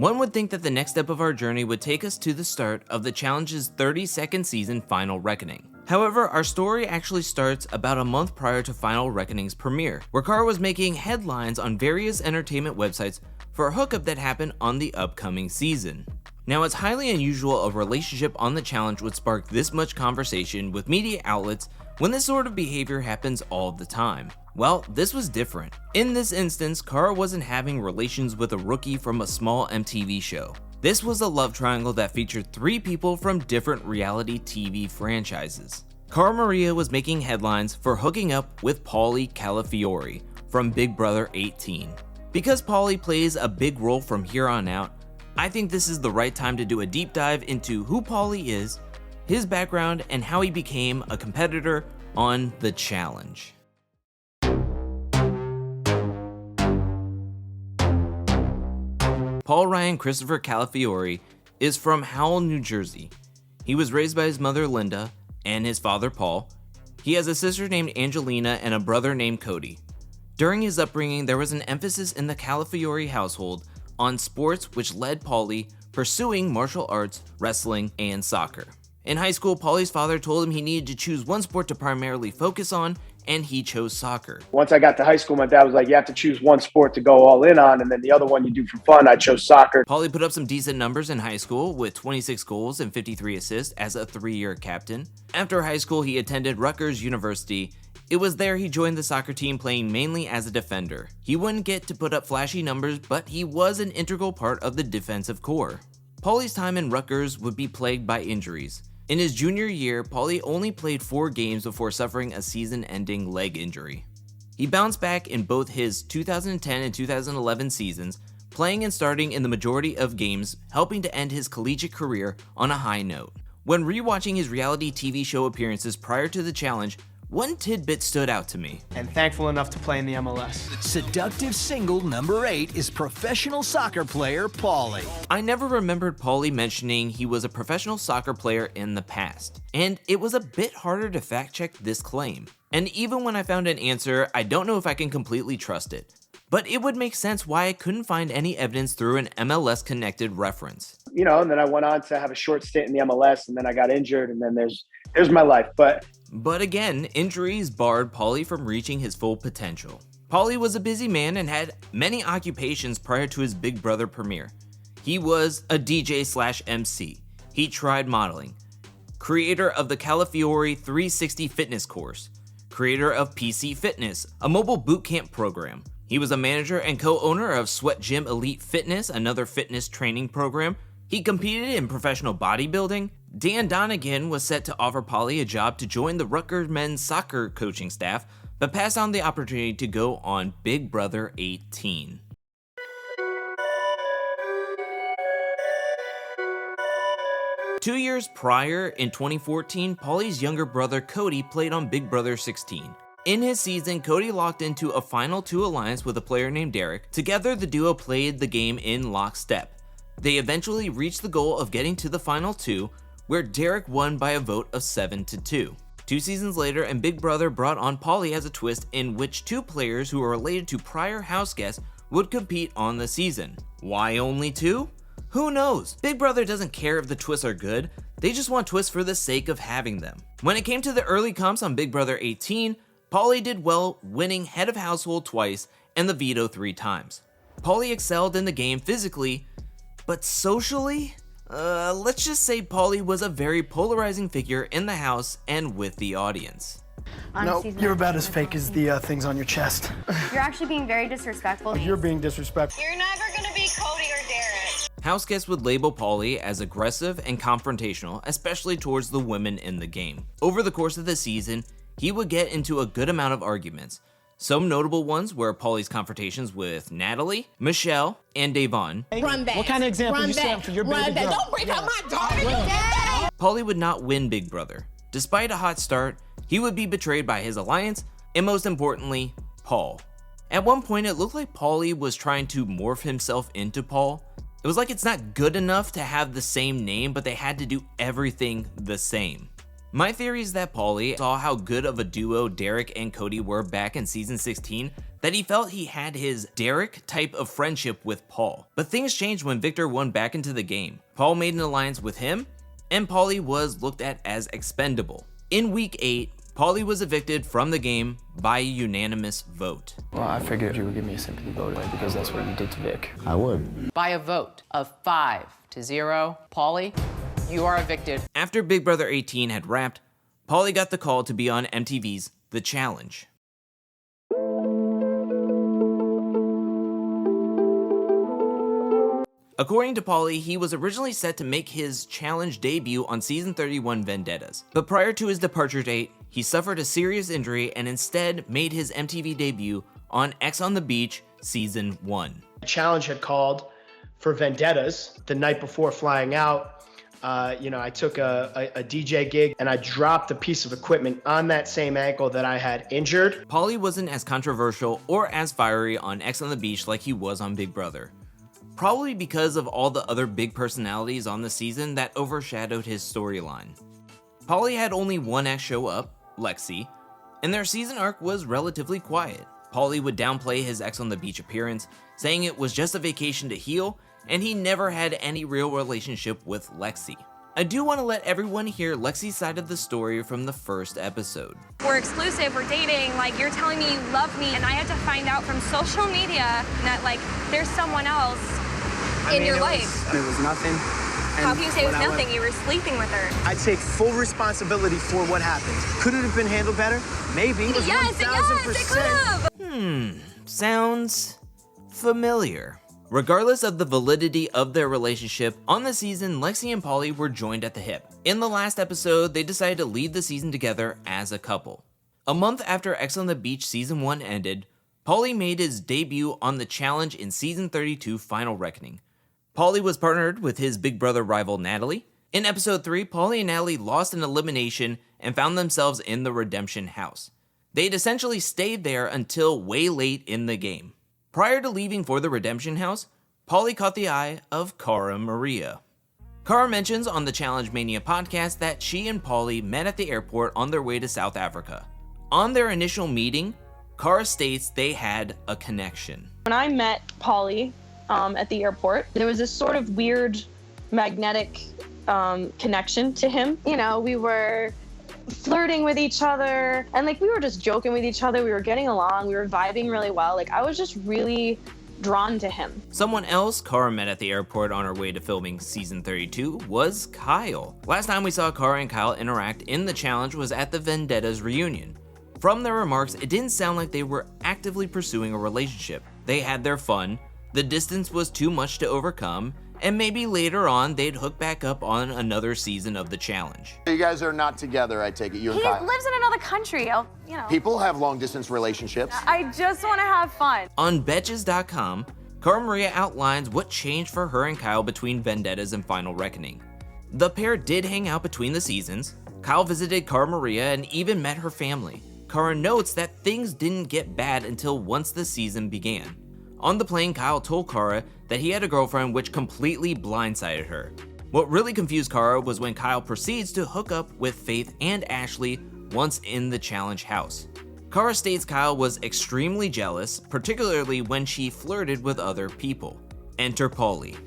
One would think that the next step of our journey would take us to the start of the challenge's 32nd season Final Reckoning. However, our story actually starts about a month prior to Final Reckoning's premiere, where Cara was making headlines on various entertainment websites for a hookup that happened on the upcoming season. Now, it's highly unusual a relationship on the challenge would spark this much conversation with media outlets when this sort of behavior happens all the time. Well, this was different. In this instance, Cara wasn't having relations with a rookie from a small MTV show. This was a love triangle that featured 3 people from different reality TV franchises. Cara Maria was making headlines for hooking up with Paulie Calafiore from Big Brother 18. Because Paulie plays a big role from here on out, I think this is the right time to do a deep dive into who Paulie is, his background, and how he became a competitor on the challenge. Paul Ryan Christopher Calafiore is from Howell, New Jersey. He was raised by his mother Linda and his father Paul. He has a sister named Angelina and a brother named Cody. During his upbringing, there was an emphasis in the Calafiore household on sports, which led Paulie pursuing martial arts, wrestling, and soccer. In high school, Paulie's father told him he needed to choose one sport to primarily focus on, and he chose soccer. Once I got to high school, my dad was like, you have to choose one sport to go all in on, and then the other one you do for fun. I chose soccer. Paulie put up some decent numbers in high school with 26 goals and 53 assists as a 3-year captain. After high school, he attended Rutgers University. It was there he joined the soccer team, playing mainly as a defender. He wouldn't get to put up flashy numbers, but he was an integral part of the defensive core. Paulie's time in Rutgers would be plagued by injuries. In his junior year, Paulie only played 4 games before suffering a season-ending leg injury. He bounced back in both his 2010 and 2011 seasons, playing and starting in the majority of games, helping to end his collegiate career on a high note. When rewatching his reality TV show appearances prior to the challenge, one tidbit stood out to me. And thankful enough to play in the MLS. Seductive single number 8 is professional soccer player Paulie. I never remembered Paulie mentioning he was a professional soccer player in the past, and it was a bit harder to fact check this claim. And even when I found an answer, I don't know if I can completely trust it. But it would make sense why I couldn't find any evidence through an MLS connected reference. You know, and then I went on to have a short stint in the MLS, and then I got injured, and then there's my life. But again, injuries barred Paulie from reaching his full potential. Paulie was a busy man and had many occupations prior to his Big Brother premiere. He was a DJ/MC. He tried modeling. Creator of the Calafiore 360 fitness course. Creator of PC Fitness, a mobile boot camp program. He was a manager and co-owner of Sweat Gym Elite Fitness, another fitness training program. He competed in professional bodybuilding. Dan Donegan was set to offer Paulie a job to join the Rutgers men's soccer coaching staff, but passed on the opportunity to go on Big Brother 18. Two years prior, in 2014, Paulie's younger brother Cody played on Big Brother 16. In his season, Cody locked into a Final 2 alliance with a player named Derek. Together, the duo played the game in lockstep. They eventually reached the goal of getting to the Final 2, where Derek won by a vote of 7-2. 2 seasons later, and Big Brother brought on Paulie as a twist in which 2 players who were related to prior house guests would compete on the season. Why only 2? Who knows? Big Brother doesn't care if the twists are good, they just want twists for the sake of having them. When it came to the early comps on Big Brother 18, Paulie did well, winning Head of Household twice and the Veto 3 times. Paulie excelled in the game physically, but socially? Let's just say Paulie was a very polarizing figure in the house and with the audience. No, you're about as fake as the things on your chest. You're actually being very disrespectful. You're being disrespectful. You're never gonna be Cody or Derek. House guests would label Paulie as aggressive and confrontational, especially towards the women in the game. Over the course of the season, he would get into a good amount of arguments. Some notable ones were Paulie's confrontations with Natalie, Michelle, and Davon. Run back. What kind of example Run you back. stand for your Run baby back. girl? Don't break out my daughter. Paulie would not win Big Brother. Despite a hot start, he would be betrayed by his alliance, and most importantly, Paul. At one point, it looked like Paulie was trying to morph himself into Paul. It was like it's not good enough to have the same name, but they had to do everything the same. My theory is that Paulie saw how good of a duo Derek and Cody were back in season 16 that he felt he had his Derek type of friendship with Paul. But things changed when Victor won back into the game. Paul made an alliance with him, and Paulie was looked at as expendable. In week 8, Paulie was evicted from the game by a unanimous vote. Well, I figured you would give me a sympathy vote because that's what you did to Vic. I would. By a vote of 5-0, Paulie, you are evicted. After Big Brother 18 had wrapped, Paulie got the call to be on MTV's The Challenge. According to Paulie, he was originally set to make his challenge debut on season 31 Vendettas, but prior to his departure date, he suffered a serious injury and instead made his MTV debut on X on the Beach season 1. The challenge had called for Vendettas the night before flying out. I took a DJ gig and I dropped a piece of equipment on that same ankle that I had injured. Paulie wasn't as controversial or as fiery on X on the Beach like he was on Big Brother. Probably because of all the other big personalities on the season that overshadowed his storyline. Paulie had only one ex show up, Lexi, and their season arc was relatively quiet. Paulie would downplay his X on the Beach appearance, saying it was just a vacation to heal, and he never had any real relationship with Lexi. I do want to let everyone hear Lexi's side of the story from the first episode. We're exclusive, we're dating, like you're telling me you love me, and I had to find out from social media that like there's someone else in your life. It was nothing. How can you say it was nothing? You were sleeping with her. I take full responsibility for what happened. Could it have been handled better? Maybe. Yes, it could have. Sounds familiar. Regardless of the validity of their relationship, on the season, Lexi and Paulie were joined at the hip. In the last episode, they decided to lead the season together as a couple. A month after X on the Beach season 1 ended, Paulie made his debut on the challenge in season 32 Final Reckoning. Paulie was partnered with his Big Brother rival Natalie. In episode 3, Paulie and Natalie lost an elimination and found themselves in the Redemption House. They'd essentially stayed there until way late in the game. Prior to leaving for the Redemption House, Paulie caught the eye of Cara Maria. Cara mentions on the Challenge Mania podcast that she and Paulie met at the airport on their way to South Africa. On their initial meeting, Cara states they had a connection. When I met Paulie at the airport, there was this sort of weird magnetic connection to him. You know, we were flirting with each other and like we were just joking with each other. We were getting along. We were vibing really well. Like I was just really drawn to him. Someone else Cara met at the airport on her way to filming season 32 was Kyle. Last time we saw Cara and Kyle interact in the challenge was at the Vendettas reunion. From their remarks, it didn't sound like they were actively pursuing a relationship. They had their fun, the distance was too much to overcome, and maybe later on they'd hook back up on another season of the challenge. You guys are not together, I take it, you and He Kyle. lives in another country. People have long-distance relationships. I just want to have fun. On Betches.com, Cara Maria outlines what changed for her and Kyle between Vendettas and Final Reckoning. The pair did hang out between the seasons. Kyle visited Cara Maria and even met her family. Cara notes that things didn't get bad until once the season began. On the plane, Kyle told Cara that he had a girlfriend, which completely blindsided her. What really confused Cara was when Kyle proceeds to hook up with Faith and Ashley once in the challenge house. Cara states Kyle was extremely jealous, particularly when she flirted with other people. Enter Paulie.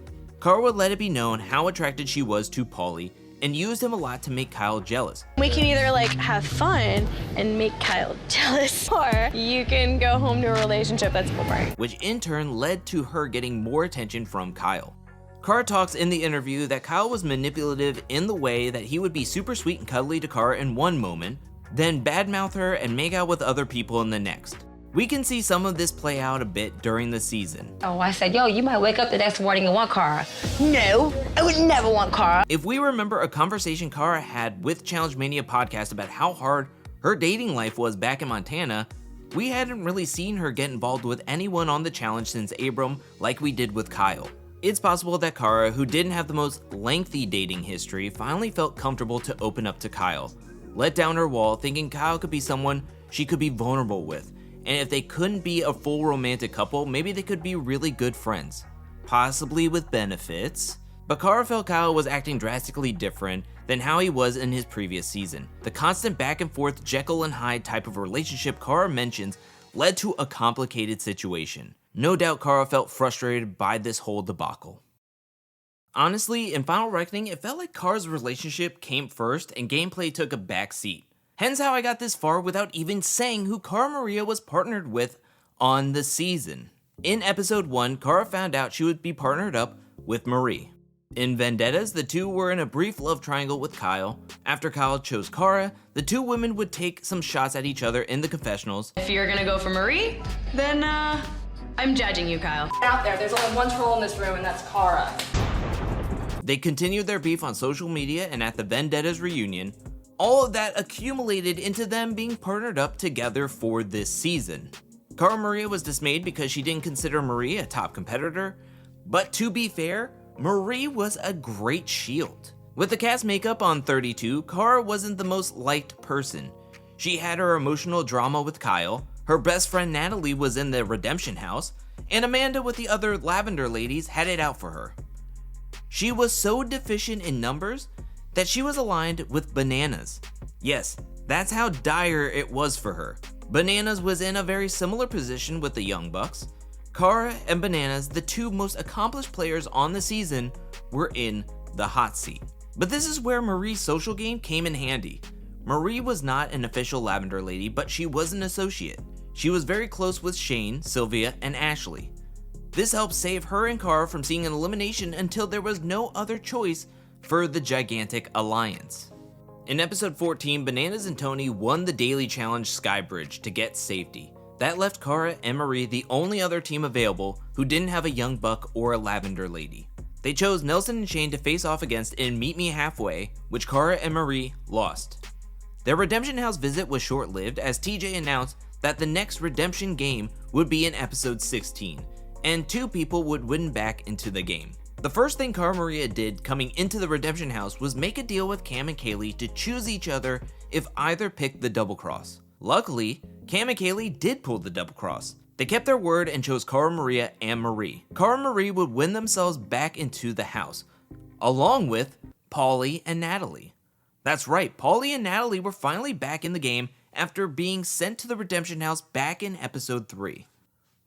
Cara would let it be known how attracted she was to Paulie and used him a lot to make Kyle jealous. We can either like have fun and make Kyle jealous, or you can go home to a relationship that's boring. Which in turn led to her getting more attention from Kyle. Cara talks in the interview that Kyle was manipulative in the way that he would be super sweet and cuddly to Cara in one moment, then badmouth her and make out with other people in the next. We can see some of this play out a bit during the season. Oh, I said, yo, you might wake up the next morning and want Cara. No, I would never want Cara. If we remember a conversation Cara had with Challenge Mania podcast about how hard her dating life was back in Montana, we hadn't really seen her get involved with anyone on the challenge since Abram like we did with Kyle. It's possible that Cara, who didn't have the most lengthy dating history, finally felt comfortable to open up to Kyle, let down her wall thinking Kyle could be someone she could be vulnerable with. And if they couldn't be a full romantic couple, maybe they could be really good friends. Possibly with benefits, But Cara felt Kyle was acting drastically different than how he was in his previous season. The constant back and forth Jekyll and Hyde type of relationship Cara mentions led to a complicated situation. No doubt Cara felt frustrated by this whole debacle. Honestly, in Final Reckoning, it felt like Cara's relationship came first and gameplay took a back seat. Hence how I got this far without even saying who Cara Maria was partnered with on the season. In episode 1, Cara found out she would be partnered up with Marie. In Vendettas, the two were in a brief love triangle with Kyle. After Kyle chose Cara, the two women would take some shots at each other in the confessionals. If you're gonna go for Marie, then I'm judging you, Kyle. Out there's only one troll in this room, and that's Cara. They continued their beef on social media and at the Vendettas reunion. All of that accumulated into them being partnered up together for this season. Cara Maria was dismayed because she didn't consider Marie a top competitor, but to be fair, Marie was a great shield. With the cast makeup on 32, Cara wasn't the most liked person. She had her emotional drama with Kyle, her best friend Natalie was in the redemption house, and Amanda with the other Lavender ladies had it out for her. She was so deficient in numbers that she was aligned with Bananas. Yes, that's how dire it was for her. Bananas was in a very similar position with the Young Bucks. Cara and Bananas, the two most accomplished players on the season, were in the hot seat. But this is where Marie's social game came in handy. Marie was not an official Lavender lady, but she was an associate. She was very close with Shane, Sylvia, and Ashley. This helped save her and Cara from seeing an elimination until there was no other choice for the gigantic alliance. In episode 14, Bananas and Tony won the daily challenge Skybridge to get safety. That left Cara and Marie the only other team available who didn't have a Young Buck or a Lavender lady. They chose Nelson and Shane to face off against in Meet Me Halfway, which Cara and Marie lost. Their Redemption House visit was short-lived as TJ announced that the next Redemption game would be in episode 16, and two people would win back into the game. The first thing Cara Maria did coming into the Redemption House was make a deal with Cam and Kaylee to choose each other if either picked the double cross. Luckily, Cam and Kaylee did pull the double cross. They kept their word and chose Cara Maria and Marie. Cara Marie would win themselves back into the house, along with Paulie and Natalie. That's right, Paulie and Natalie were finally back in the game after being sent to the Redemption House back in episode 3.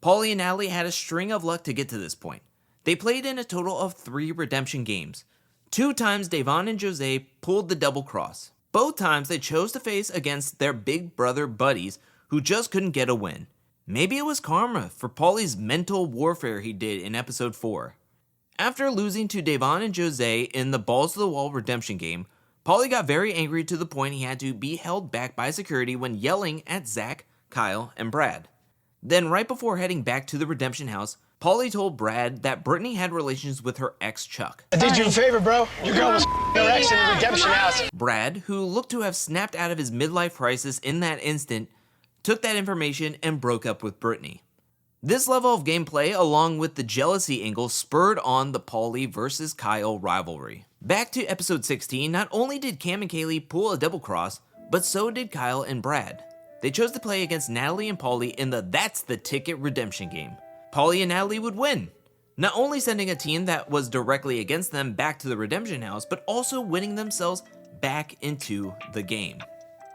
Paulie and Natalie had a string of luck to get to this point. They played in a total of 3 redemption games. 2 times Devon and Jose pulled the double cross. Both times they chose to face against their big brother buddies who just couldn't get a win. Maybe it was karma for Paulie's mental warfare he did in episode 4. After losing to Devon and Jose in the Balls to the Wall redemption game, Paulie got very angry to the point he had to be held back by security when yelling at Zach, Kyle, and Brad. Then right before heading back to the Redemption House, Paulie told Brad that Brittany had relations with her ex Chuck. I did you a favor, bro. Your girl was her ex in the Redemption House. Brad, who looked to have snapped out of his midlife crisis in that instant, took that information and broke up with Brittany. This level of gameplay, along with the jealousy angle, spurred on the Paulie versus Kyle rivalry. Back to episode 16, not only did Cam and Kaylee pull a double cross, but so did Kyle and Brad. They chose to play against Natalie and Paulie in the That's the Ticket redemption game. Paulie and Natalie would win, not only sending a team that was directly against them back to the Redemption House, but also winning themselves back into the game.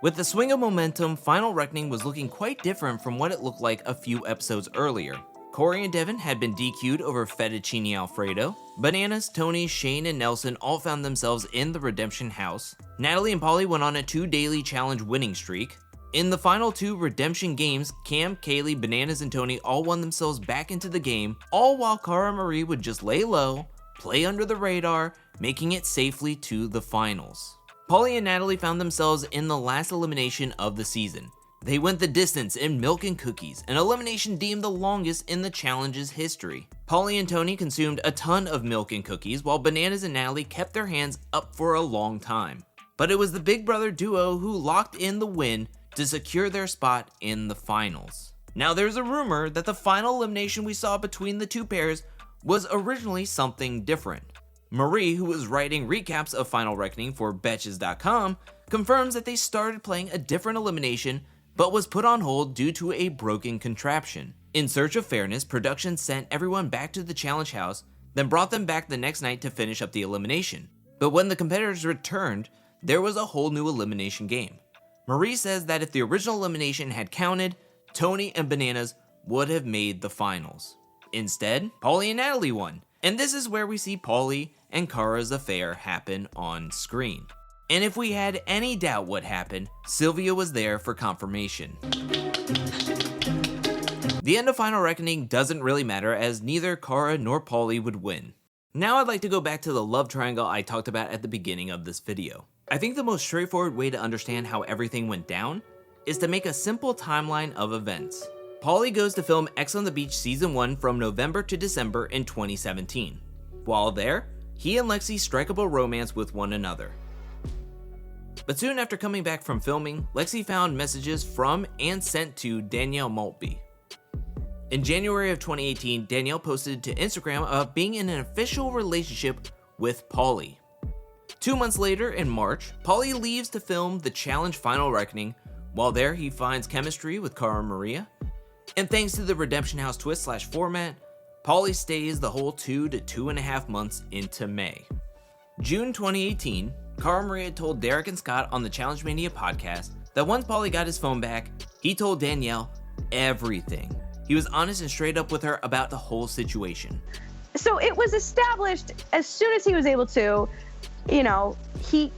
With the swing of momentum, Final Reckoning was looking quite different from what it looked like a few episodes earlier. Corey and Devin had been DQ'd over Fettuccine Alfredo. Bananas, Tony, Shane, and Nelson all found themselves in the Redemption House. Natalie and Paulie went on a 2 daily challenge winning streak. In the final 2 redemption games, Cam, Kaylee, Bananas, and Tony all won themselves back into the game, all while Cara Marie would just lay low, play under the radar, making it safely to the finals. Paulie and Natalie found themselves in the last elimination of the season. They went the distance in Milk and Cookies, an elimination deemed the longest in the challenge's history. Paulie and Tony consumed a ton of Milk and Cookies, while Bananas and Natalie kept their hands up for a long time. But it was the Big Brother duo who locked in the win to secure their spot in the finals. Now there's a rumor that the final elimination we saw between the two pairs was originally something different. Marie, who was writing recaps of Final Reckoning for Betches.com, confirms that they started playing a different elimination but was put on hold due to a broken contraption. In search of fairness, production sent everyone back to the challenge house. then brought them back the next night to finish up the elimination. But when the competitors returned, there was a whole new elimination game. Marie says that if the original elimination had counted, Tony and Bananas would have made the finals. Instead, Paulie and Natalie won, and this is where we see Paulie and Cara's affair happen on screen. And if we had any doubt what happened, Sylvia was there for confirmation. The end of Final Reckoning doesn't really matter, as neither Cara nor Paulie would win. Now I'd like to go back to the love triangle I talked about at the beginning of this video. I think the most straightforward way to understand how everything went down is to make a simple timeline of events. Paulie goes to film Ex on the Beach Season 1 from November to December in 2017. While there, he and Lexi strike up a romance with one another. But soon after coming back from filming, Lexi found messages from and sent to Danielle Maltby. In January of 2018, Danielle posted to Instagram about being in an official relationship with Paulie. 2 months later, in March, Paulie leaves to film the challenge Final Reckoning. While there, he finds chemistry with Cara Maria. And thanks to the Redemption House twist / format, Paulie stays the whole 2 to 2.5 months into May. June 2018, Cara Maria told Derek and Scott on the Challenge Mania podcast that once Paulie got his phone back, he told Danielle everything. He was honest and straight up with her about the whole situation. So it was established as soon as he was able to, you know, he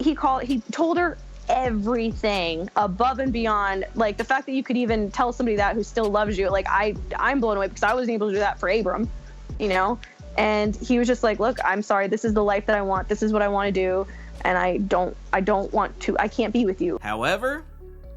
told her everything above and beyond. Like, the fact that you could even tell somebody that who still loves you, like, I'm blown away, because I wasn't able to do that for Abram, you know? And he was just like, look, I'm sorry, this is the life that I want, this is what I want to do, and I can't be with you. However,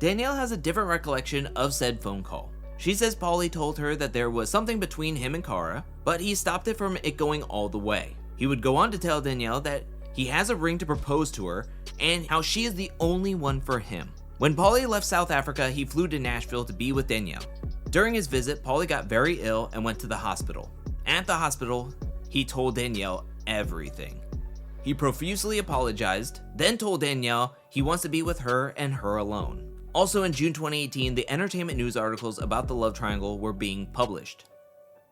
Danielle has a different recollection of said phone call. She says Paulie told her that there was something between him and Cara, but he stopped it from it going all the way. He would go on to tell Danielle that he has a ring to propose to her, and how she is the only one for him. When Paulie left South Africa, he flew to Nashville to be with Danielle. During his visit, Paulie got very ill and went to the hospital. At the hospital, he told Danielle everything. He profusely apologized, then told Danielle he wants to be with her and her alone. Also in June 2018, the entertainment news articles about the love triangle were being published.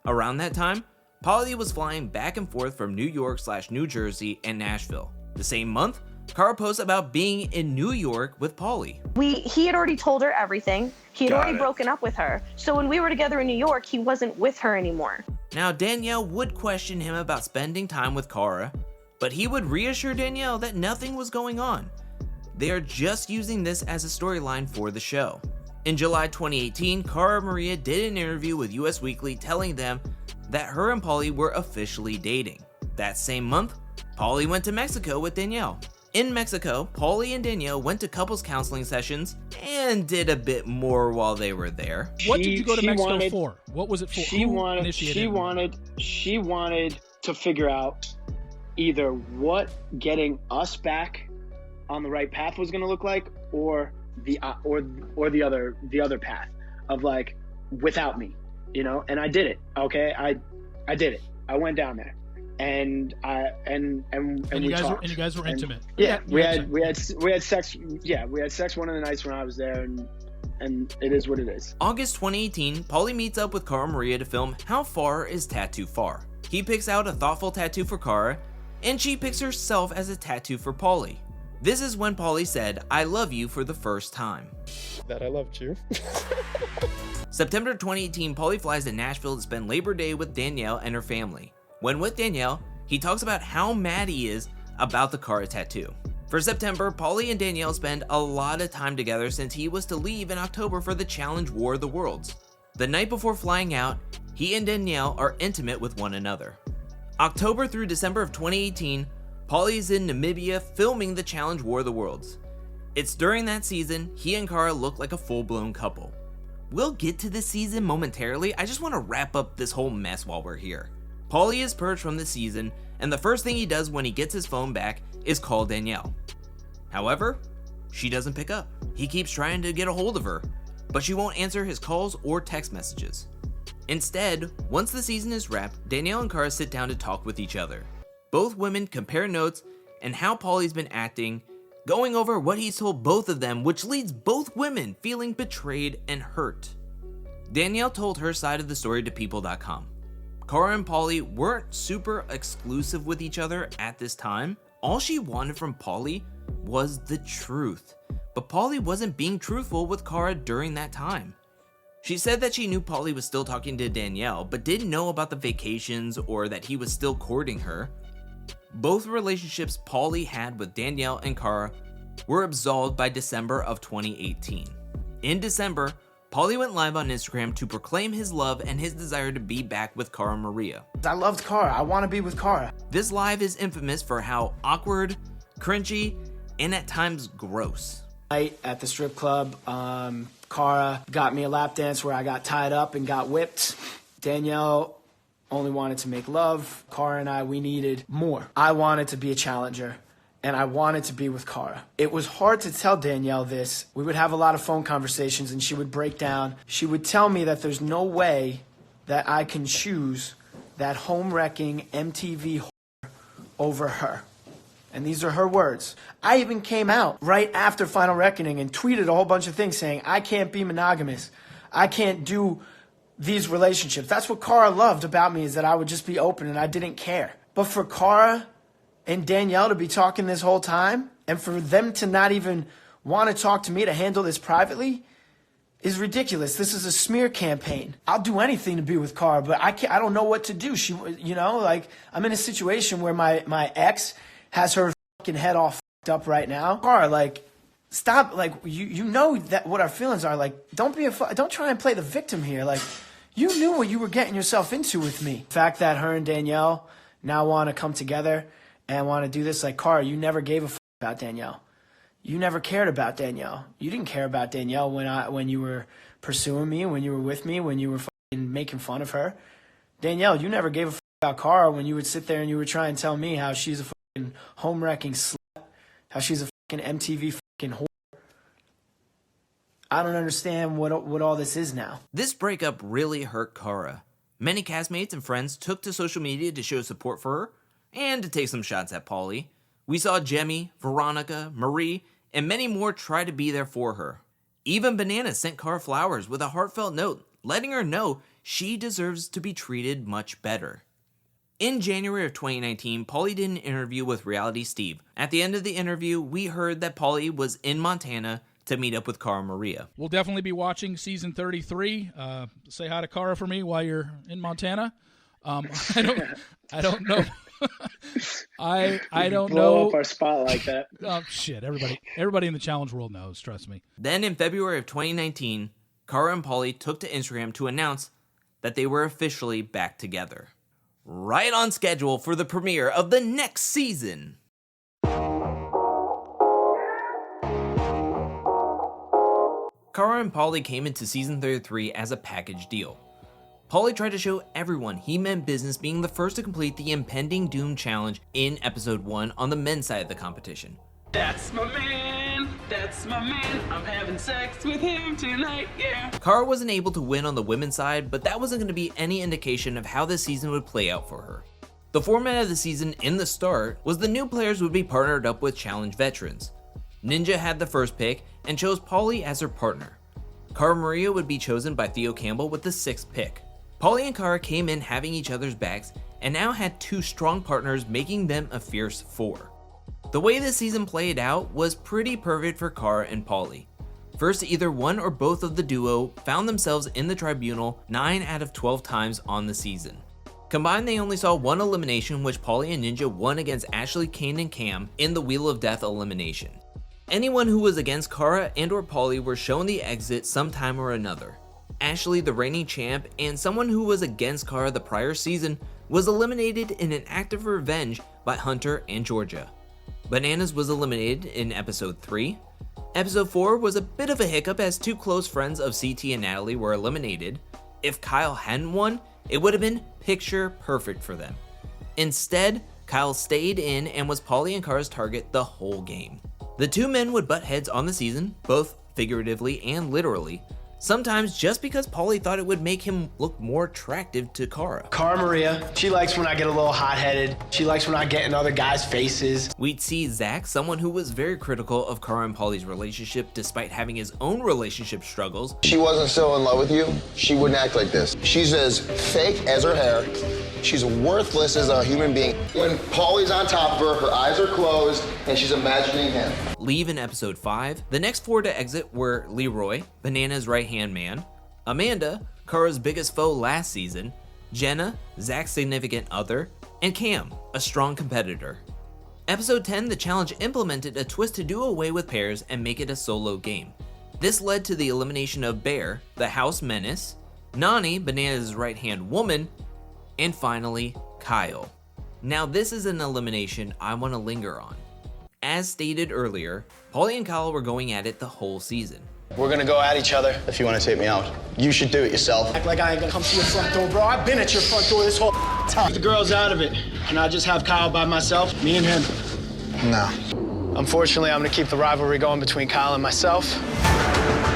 Around that time, Paulie was flying back and forth from New York / New Jersey and Nashville. The same month, Cara posts about being in New York with Paulie. He had already told her everything. He had already broken up with her. So when we were together in New York, he wasn't with her anymore. Now Danielle would question him about spending time with Cara, but he would reassure Danielle that nothing was going on. They are just using this as a storyline for the show. In July 2018, Cara Maria did an interview with US Weekly telling them that her and Paulie were officially dating. That same month, Paulie went to Mexico with Danielle. In Mexico, Paulie and Danielle went to couples counseling sessions and did a bit more while they were there. What did you go to Mexico for? What was it for? She wanted to figure out either what getting us back on the right path was going to look like, or the other path of, like, without me, you know. And I did it. Okay, I did it. I went down there, and you guys were intimate. Yeah, we had sex. Yeah, we had sex one of the nights when I was there, and it is what it is. August 2018, Paulie meets up with Cara Maria to film How Far Is Tattoo Far. He picks out a thoughtful tattoo for Cara, and she picks herself as a tattoo for Paulie. This is when Paulie said, "I love you" for the first time. That I loved you. September 2018, Paulie flies to Nashville to spend Labor Day with Danielle and her family. When with Danielle, he talks about how mad he is about the Cara tattoo. For September, Paulie and Danielle spend a lot of time together since he was to leave in October for the Challenge War of the Worlds. The night before flying out, he and Danielle are intimate with one another. October through December of 2018, Paulie is in Namibia filming the Challenge War of the Worlds. It's during that season he and Cara look like a full-blown couple. We'll get to this season momentarily, I just want to wrap up this whole mess while we're here. Paulie is purged from the season, and the first thing he does when he gets his phone back is call Danielle. However, she doesn't pick up. He keeps trying to get a hold of her, but she won't answer his calls or text messages. Instead, once the season is wrapped, Danielle and Cara sit down to talk with each other. Both women compare notes and how Paulie's been acting, going over what he's told both of them, which leaves both women feeling betrayed and hurt. Danielle told her side of the story to people.com. Cara and Paulie weren't super exclusive with each other at this time. All she wanted from Paulie was the truth, but Paulie wasn't being truthful with Cara during that time. She said that she knew Paulie was still talking to Danielle, but didn't know about the vacations or that he was still courting her. Both relationships Paulie had with Danielle and Cara were absolved by December of 2018. In December, Paulie went live on Instagram to proclaim his love and his desire to be back with Cara Maria. I loved Cara. I want to be with Cara. This live is infamous for how awkward, cringy, and at times gross. At the strip club, Cara got me a lap dance where I got tied up and got whipped. Danielle only wanted to make love. Cara and I, we needed more. I wanted to be a challenger, and I wanted to be with Cara. It was hard to tell Danielle this. We would have a lot of phone conversations, and she would break down. She would tell me that there's no way that I can choose that home-wrecking MTV whore over her. And these are her words. I even came out right after Final Reckoning and tweeted a whole bunch of things saying, I can't be monogamous. I can't do these relationships. That's what Cara loved about me, is that I would just be open and I didn't care. But for Cara and Danielle to be talking this whole time, and for them to not even want to talk to me to handle this privately, is ridiculous. This is a smear campaign. I'll do anything to be with Cara, but I don't know what to do. She, you know, like, I'm in a situation where my ex has her fucking head all fucked up right now. Cara, like, stop. Like, you know that what our feelings are. Like, don't try and play the victim here. Like, you knew what you were getting yourself into with me. The fact that her and Danielle now want to come together and want to do this, like, Cara, you never gave a fuck about Danielle. You never cared about Danielle. You didn't care about Danielle when you were pursuing me, when you were with me, when you were fucking making fun of her. Danielle, you never gave a fuck about Cara when you would sit there and you would try and tell me how she's a fucking home-wrecking slut, how she's a fucking MTV fucking whore. I don't understand what all this is now. This breakup really hurt Cara. Many castmates and friends took to social media to show support for her and to take some shots at Paulie. We saw Jemmy, Veronica, Marie, and many more try to be there for her. Even Banana sent Cara flowers with a heartfelt note, letting her know she deserves to be treated much better. In January of 2019, Paulie did an interview with Reality Steve. At the end of the interview, we heard that Paulie was in Montana to meet up with Cara Maria. We'll definitely be watching season 33. Say hi to Cara for me while you're in Montana. I don't know. I don't know. Blow up our spot like that. Oh shit! Everybody in the challenge world knows. Trust me. Then in February of 2019, Cara and Paulie took to Instagram to announce that they were officially back together, right on schedule for the premiere of the next season. Cara and Paulie came into season 33 as a package deal. Paulie tried to show everyone he meant business, being the first to complete the impending Doom challenge in episode 1 on the men's side of the competition. That's my man, I'm having sex with him tonight, yeah. Cara wasn't able to win on the women's side, but that wasn't going to be any indication of how this season would play out for her. The format of the season in the start was the new players would be partnered up with challenge veterans. Ninja had the first pick and chose Paulie as her partner. Cara Maria would be chosen by Theo Campbell with the 6th pick. Paulie and Cara came in having each other's backs and now had 2 strong partners, making them a fierce 4. The way this season played out was pretty perfect for Cara and Paulie. First, either one or both of the duo found themselves in the tribunal 9 out of 12 times on the season. Combined, they only saw 1 elimination, which Paulie and Ninja won against Ashley, Kane, and Cam in the Wheel of Death elimination. Anyone who was against Cara and or Paulie were shown the exit sometime or another. Ashley, the reigning champ, and someone who was against Cara the prior season was eliminated in an act of revenge by Hunter and Georgia. Bananas was eliminated in episode 3. Episode 4 was a bit of a hiccup as 2 close friends of CT and Natalie were eliminated. If Kyle hadn't won, it would have been picture perfect for them. Instead, Kyle stayed in and was Paulie and Cara's target the whole game. The 2 men would butt heads on the season, both figuratively and literally, sometimes just because Paulie thought it would make him look more attractive to Cara. Cara Maria, she likes when I get a little hot-headed. She likes when I get in other guys' faces. We'd see Zach, someone who was very critical of Cara and Paulie's relationship despite having his own relationship struggles. She wasn't so in love with you, she wouldn't act like this. She's as fake as her hair, She's worthless as a human being. When Paulie's on top of her, her eyes are closed, and she's imagining him. Leave in episode 5. The next 4 to exit were Leroy, Banana's right-hand man, Amanda, Cara's biggest foe last season, Jenna, Zach's significant other, and Cam, a strong competitor. Episode 10, the challenge implemented a twist to do away with pairs and make it a solo game. This led to the elimination of Bear, the house menace, Nani, Banana's right-hand woman, and finally, Kyle. Now this is an elimination I want to linger on. As stated earlier, Paulie and Kyle were going at it the whole season. We're gonna go at each other if you wanna take me out. You should do it yourself. Act like I ain't gonna come to your front door, bro. I've been at your front door this whole time. The girl's out of it. Can I just have Kyle by myself? Me and him? No. Unfortunately, I'm gonna keep the rivalry going between Kyle and myself.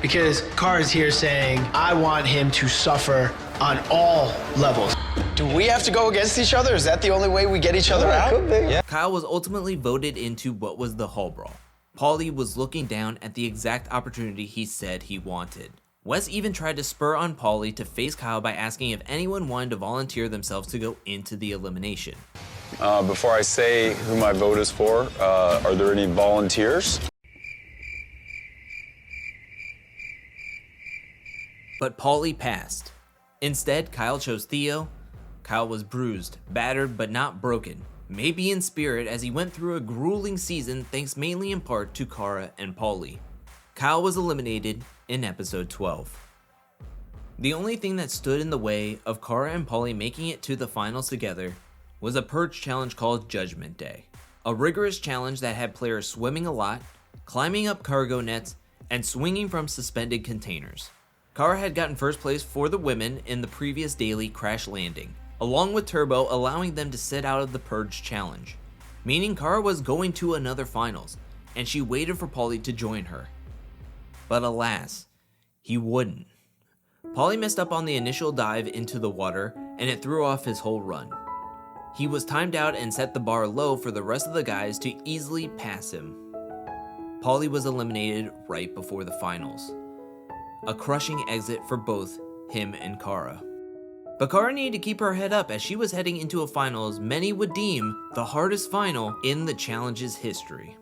Because Cara's here saying, I want him to suffer on all levels. Do we have to go against each other? Is that the only way we get each other out? Could be. Yeah. Kyle was ultimately voted into what was the Hall Brawl. Paulie was looking down at the exact opportunity he said he wanted. Wes even tried to spur on Paulie to face Kyle by asking if anyone wanted to volunteer themselves to go into the elimination. Before I say who my vote is for, are there any volunteers? But Paulie passed. Instead, Kyle chose Theo. Kyle was bruised, battered, but not broken. Maybe in spirit, as he went through a grueling season thanks mainly in part to Cara and Paulie. Kyle was eliminated in episode 12. The only thing that stood in the way of Cara and Paulie making it to the finals together was a purge challenge called Judgment Day. A rigorous challenge that had players swimming a lot, climbing up cargo nets, and swinging from suspended containers. Cara had gotten first place for the women in the previous daily crash landing, along with Turbo allowing them to sit out of the Purge challenge, meaning Cara was going to another finals, and she waited for Paulie to join her. But alas, he wouldn't. Paulie messed up on the initial dive into the water, and it threw off his whole run. He was timed out and set the bar low for the rest of the guys to easily pass him. Paulie was eliminated right before the finals. A crushing exit for both him and Cara. But Cara needed to keep her head up as she was heading into a finals many would deem the hardest final in the challenge's history.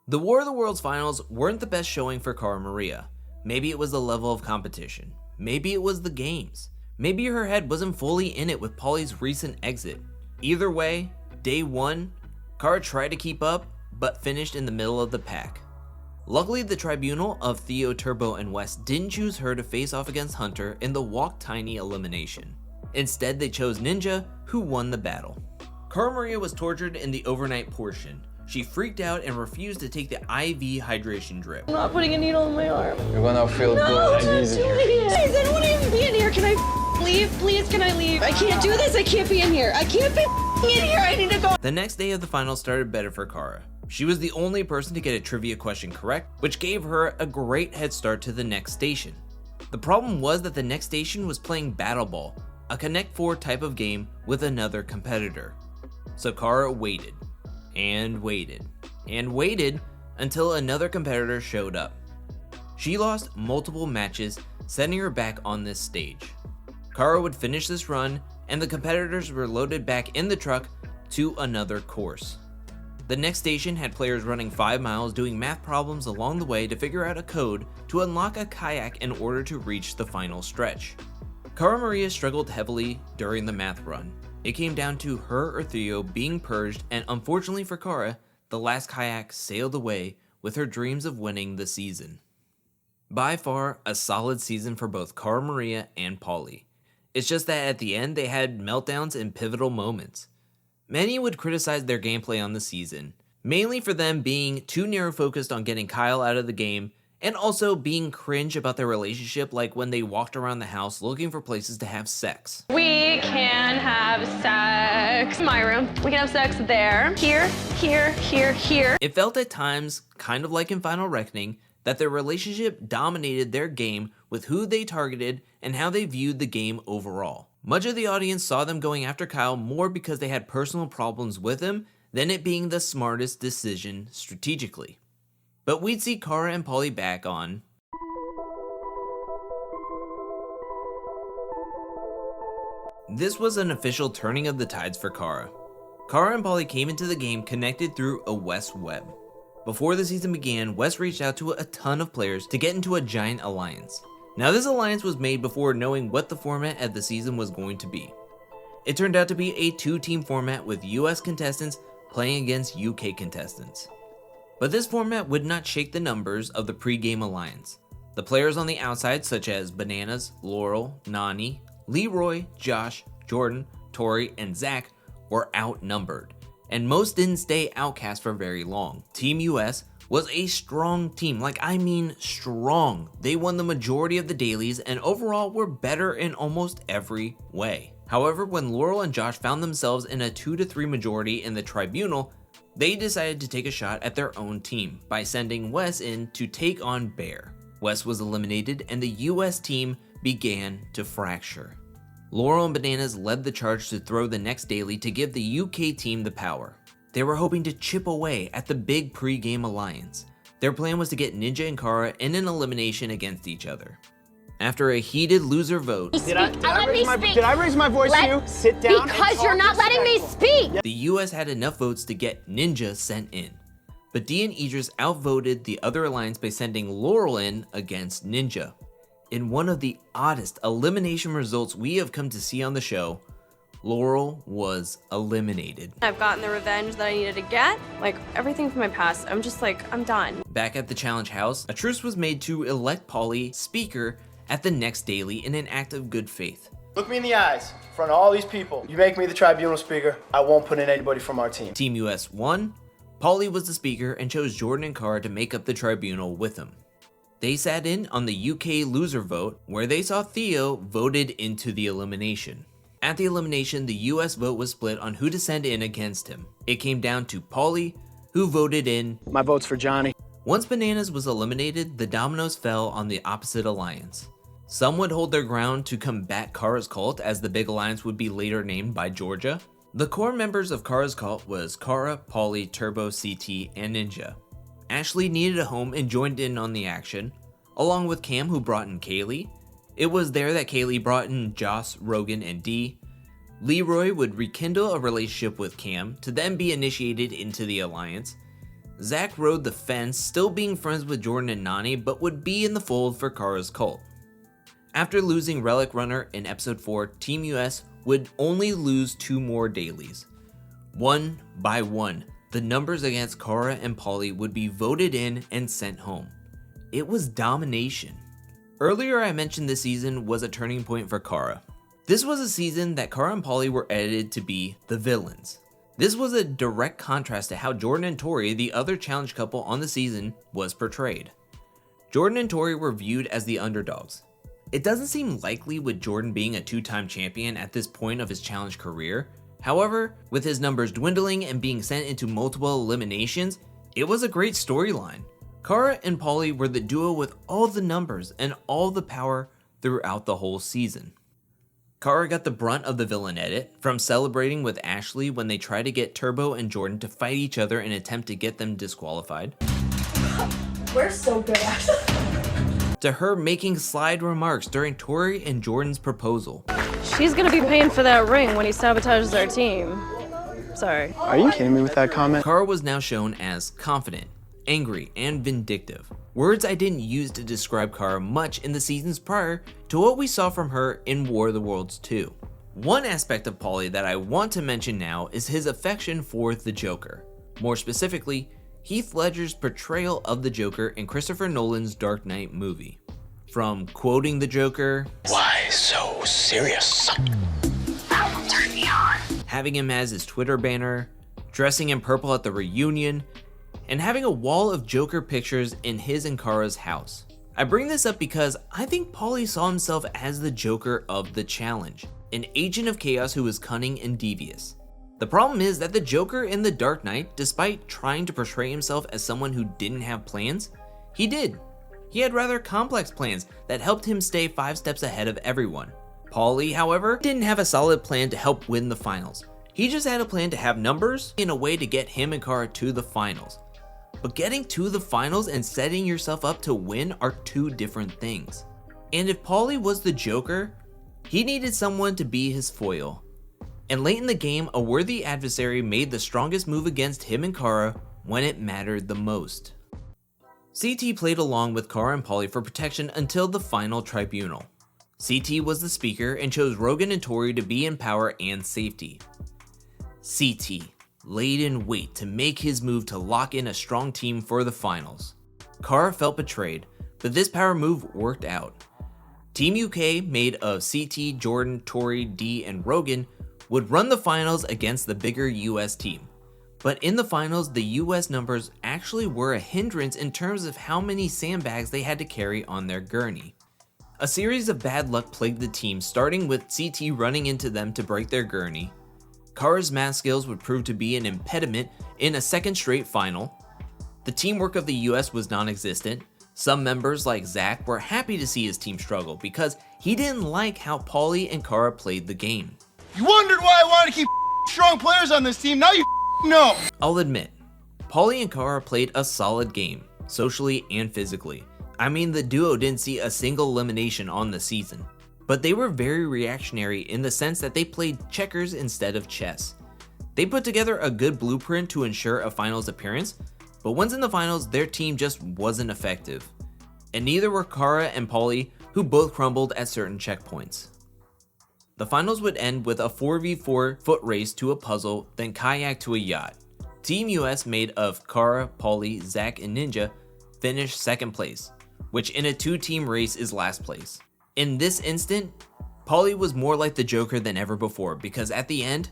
The War of the Worlds finals weren't the best showing for Cara Maria. Maybe it was the level of competition. Maybe it was the games. Maybe her head wasn't fully in it with Paulie's recent exit. Either way, day 1, Cara tried to keep up, but finished in the middle of the pack. Luckily, the tribunal of Theo, Turbo, and Wes didn't choose her to face off against Hunter in the Walk Tiny elimination. Instead, they chose Ninja, who won the battle. Cara Maria was tortured in the overnight portion. She freaked out and refused to take the IV hydration drip. I'm not putting a needle in my arm. You're gonna feel good. Don't do it. Guys, I don't want to even be in here. Can I leave? Please, can I leave? I can't do this. I can't be in here. I can't be in here. I need to go. The next day of the finals started better for Cara. She was the only person to get a trivia question correct, which gave her a great head start to the next station. The problem was that the next station was playing Battle Ball, a Connect 4 type of game with another competitor. So Cara waited, and waited, and waited until another competitor showed up. She lost multiple matches, sending her back on this stage. Cara would finish this run, and the competitors were loaded back in the truck to another course. The next station had players running 5 miles doing math problems along the way to figure out a code to unlock a kayak in order to reach the final stretch. Cara Maria struggled heavily during the math run. It came down to her or Theo being purged, and unfortunately for Cara, the last kayak sailed away with her dreams of winning the season. By far, a solid season for both Cara Maria and Paulie. It's just that at the end they had meltdowns in pivotal moments. Many would criticize their gameplay on the season, mainly for them being too narrow-focused on getting Kyle out of the game, and also being cringe about their relationship, like when they walked around the house looking for places to have sex. We can have sex in my room. We can have sex there, here, here, here, here. It felt at times, kind of like in Final Reckoning, that their relationship dominated their game with who they targeted and how they viewed the game overall. Much of the audience saw them going after Kyle more because they had personal problems with him than it being the smartest decision strategically. But we'd see Cara and Paulie back on This was an official turning of the tides for Cara. Cara and Paulie came into the game connected through a West web. Before the season began, West reached out to a ton of players to get into a giant alliance. Now this alliance was made before knowing what the format of the season was going to be. It turned out to be a 2-team format with US contestants playing against UK contestants. But this format would not shake the numbers of the pre-game alliance. The players on the outside, such as Bananas, Laurel, Nani, Leroy, Josh, Jordan, Tori, and Zach, were outnumbered, and most didn't stay outcast for very long. Team US was a strong team, like I mean strong. They won the majority of the dailies and overall were better in almost every way. However, when Laurel and Josh found themselves in a 2-3 majority in the tribunal, they decided to take a shot at their own team by sending Wes in to take on Bear. Wes was eliminated and the US team began to fracture. Laurel and Bananas led the charge to throw the next daily to give the UK team the power. They were hoping to chip away at the big pre-game alliance. Their plan was to get Ninja and Cara in an elimination against each other. After a heated loser vote, Did I raise my voice to you? Sit down. Because you're not letting me speak. The US had enough votes to get Ninja sent in. But Dee and Idris outvoted the other alliance by sending Laurel in against Ninja. In one of the oddest elimination results we have come to see on the show, Laurel was eliminated. I've gotten the revenge that I needed to get. Like, everything from my past, I'm just like, I'm done. Back at the challenge house, a truce was made to elect Paulie speaker at the next daily in an act of good faith. Look me in the eyes, in front of all these people. You make me the tribunal speaker, I won't put in anybody from our team. Team US won. Paulie was the speaker and chose Jordan and Cara to make up the tribunal with him. They sat in on the UK loser vote, where they saw Theo voted into the elimination. At the elimination, the US vote was split on who to send in against him. It came down to Paulie, who voted in. My vote's for Johnny. Once Bananas was eliminated, the dominoes fell on the opposite alliance. Some would hold their ground to combat Cara's cult, as the big alliance would be later named by Georgia. The core members of Cara's cult was Cara, Paulie, Turbo, CT, and Ninja. Ashley needed a home and joined in on the action, along with Cam, who brought in Kaylee. It was there that Kaylee brought in Joss, Rogan, and Dee. Leroy would rekindle a relationship with Cam to then be initiated into the alliance. Zach rode the fence, still being friends with Jordan and Nani, but would be in the fold for Cara's cult. After losing Relic Runner in episode 4, Team US would only lose 2 more dailies. One by one, the numbers against Cara and Paulie would be voted in and sent home. It was domination. Earlier I mentioned this season was a turning point for Cara. This was a season that Cara and Paulie were edited to be the villains. This was a direct contrast to how Jordan and Tori, the other challenge couple on the season, was portrayed. Jordan and Tori were viewed as the underdogs. It doesn't seem likely with Jordan being a 2-time champion at this point of his challenge career. However, with his numbers dwindling and being sent into multiple eliminations, it was a great storyline. Cara and Paulie were the duo with all the numbers and all the power throughout the whole season. Cara got the brunt of the villain edit, from celebrating with Ashley when they tried to get Turbo and Jordan to fight each other in an attempt to get them disqualified. We're so good at it. To her making slide remarks during Tori and Jordan's proposal. She's gonna be paying for that ring when he sabotages our team. Sorry. Are you kidding me with that comment? Cara was now shown as confident, angry, and vindictive. Words I didn't use to describe Cara much in the seasons prior to what we saw from her in War of the Worlds 2. One aspect of Paulie that I want to mention now is his affection for the Joker. More specifically, Heath Ledger's portrayal of the Joker in Christopher Nolan's Dark Knight movie. From quoting the Joker, "Why so serious? That will turn me on," having him as his Twitter banner, dressing in purple at the reunion, and having a wall of Joker pictures in his and Cara's house. I bring this up because I think Paulie saw himself as the Joker of the challenge, an agent of chaos who was cunning and devious. The problem is that the Joker in The Dark Knight, despite trying to portray himself as someone who didn't have plans, he did. He had rather complex plans that helped him stay 5 steps ahead of everyone. Paulie, however, didn't have a solid plan to help win the finals. He just had a plan to have numbers in a way to get him and Cara to the finals. But getting to the finals and setting yourself up to win are 2 different things. And if Paulie was the Joker, He needed someone to be his foil. And late in the game, a worthy adversary made the strongest move against him and Cara when it mattered the most. CT played along with Cara and Paulie for protection until the final tribunal. CT was the speaker and chose Rogan and Tori to be in power and safety. CT laid in wait to make his move to lock in a strong team for the finals. Cara felt betrayed, but this power move worked out. Team UK, made of CT, Jordan, Tori, D, and Rogan, would run the finals against the bigger US team. But in the finals, the US numbers actually were a hindrance in terms of how many sandbags they had to carry on their gurney. A series of bad luck plagued the team, starting with CT running into them to break their gurney. Cara's math skills would prove to be an impediment in a second straight final. The teamwork of the US was non-existent. Some members like Zach were happy to see his team struggle because he didn't like how Paulie and Cara played the game. You wondered why I wanted to keep strong players on this team, now you know. I'll admit, Paulie and Cara played a solid game, socially and physically. I mean, the duo didn't see a single elimination on the season. But they were very reactionary in the sense that they played checkers instead of chess. They put together a good blueprint to ensure a finals appearance, but once in the finals, their team just wasn't effective. And neither were Cara and Paulie, who both crumbled at certain checkpoints. The finals would end with a 4v4 foot race to a puzzle, then kayak to a yacht. Team US, made of Cara, Paulie, Zach, and Ninja, finished second place, which in a 2-team race is last place. In this instant, Paulie was more like the Joker than ever before because at the end,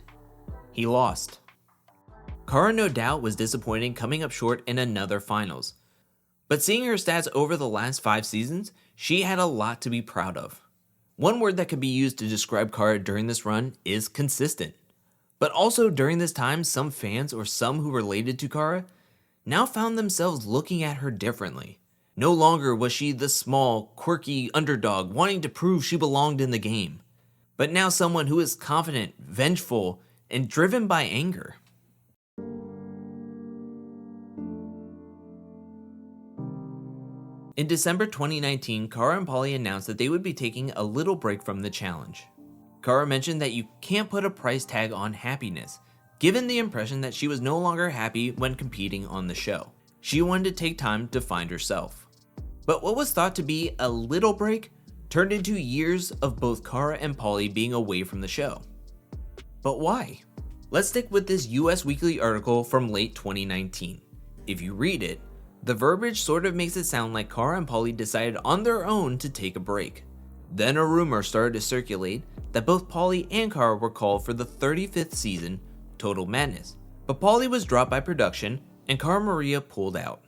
he lost. Cara no doubt was disappointed coming up short in another finals. But seeing her stats over the last 5 seasons, she had a lot to be proud of. One word that could be used to describe Cara during this run is consistent. But also during this time, some fans or some who related to Cara now found themselves looking at her differently. No longer was she the small, quirky underdog wanting to prove she belonged in the game, but now someone who is confident, vengeful, and driven by anger. In December 2019, Cara and Paulie announced that they would be taking a little break from the challenge. Cara mentioned that you can't put a price tag on happiness, given the impression that she was no longer happy when competing on the show. She wanted to take time to find herself. But what was thought to be a little break turned into years of both Cara and Paulie being away from the show. But why? Let's stick with this US Weekly article from late 2019. If you read it, the verbiage sort of makes it sound like Cara and Paulie decided on their own to take a break. Then a rumor started to circulate that both Paulie and Cara were called for the 35th season, Total Madness. But Paulie was dropped by production and Cara Maria pulled out.